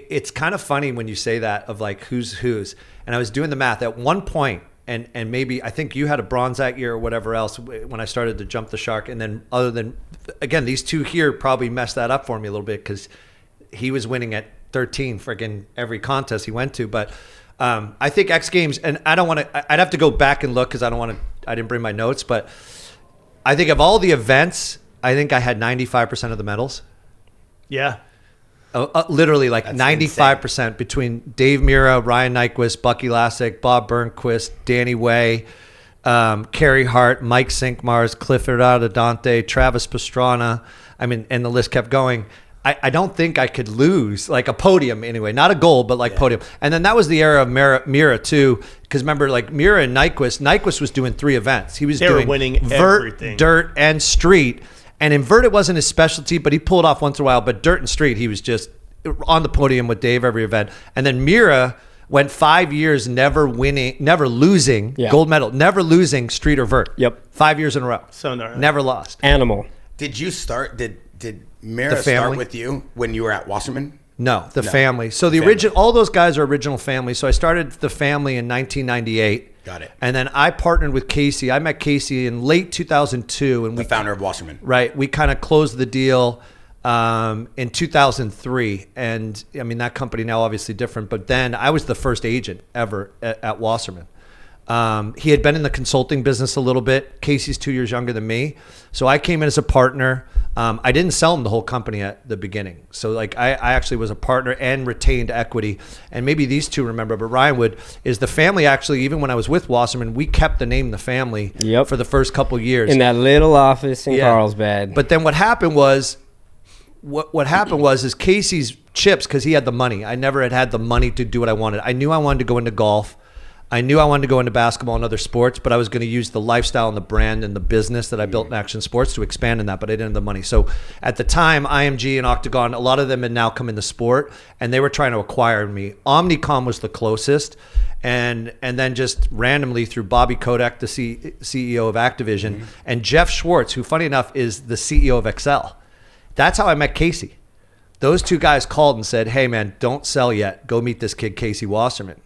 It's kind of funny when you say that of like who's. And I was doing the math at one point, and maybe I think you had a bronze that year or whatever else when I started to jump the shark. And then other than, again, these two here probably messed that up for me a little bit because he was winning at 13 friggin' every contest he went to. But I think X Games, and I don't want to, I'd have to go back and look because I didn't bring my notes, but I think of all the events, I think I had 95% of the medals. Yeah. Literally like That's 95% insane. between Dave Mira, Ryan Nyquist, Bucky Lasek, Bob Burnquist, Danny Way, Kerry Hart, Mike Sinkmars, Clifford Adadante, Travis Pastrana. I mean, and the list kept going. I don't think I could lose like a podium anyway, not a gold, but like podium. And then that was the era of Mira too. Because remember, like Mira and Nyquist was doing 3 events. He was doing winning vert, everything. dirt, and street. And in vert, it wasn't his specialty, but he pulled off once in a while. But dirt and street, he was just on the podium with Dave every event. And then Mira went 5 years never losing gold medal, never losing street or vert. Yep. 5 years in a row. So gnarly. Never lost. Animal. Did you start? Did Mira start with you when you were at Wasserman? No, the family. So the original, all those guys are original family. So I started the family in 1998. Got it. And then I partnered with Casey. I met Casey in late 2002, and The founder of Wasserman. Right. We kind of closed the deal in 2003. And I mean, that company now obviously different, but then I was the first agent ever at Wasserman. He had been in the consulting business a little bit. Casey's 2 years younger than me. So I came in as a partner. I didn't sell him the whole company at the beginning. So like I actually was a partner and retained equity. And maybe these two remember, but Ryan would, is the family actually, even when I was with Wasserman, we kept the name The Family for the first couple of years. In that little office in Carlsbad. But then what happened was, is Casey's chips, because he had the money. I never had the money to do what I wanted. I knew I wanted to go into golf. I knew I wanted to go into basketball and other sports, but I was going to use the lifestyle and the brand and the business that I built in action sports to expand in that, but I didn't have the money. So at the time, IMG and Octagon, a lot of them had now come into sport, and they were trying to acquire me. Omnicom was the closest, and then just randomly through Bobby Kodak, the CEO of Activision, and Jeff Schwartz, who funny enough is the CEO of Excel. That's how I met Casey. Those two guys called and said, hey man, don't sell yet. Go meet this kid, Casey Wasserman.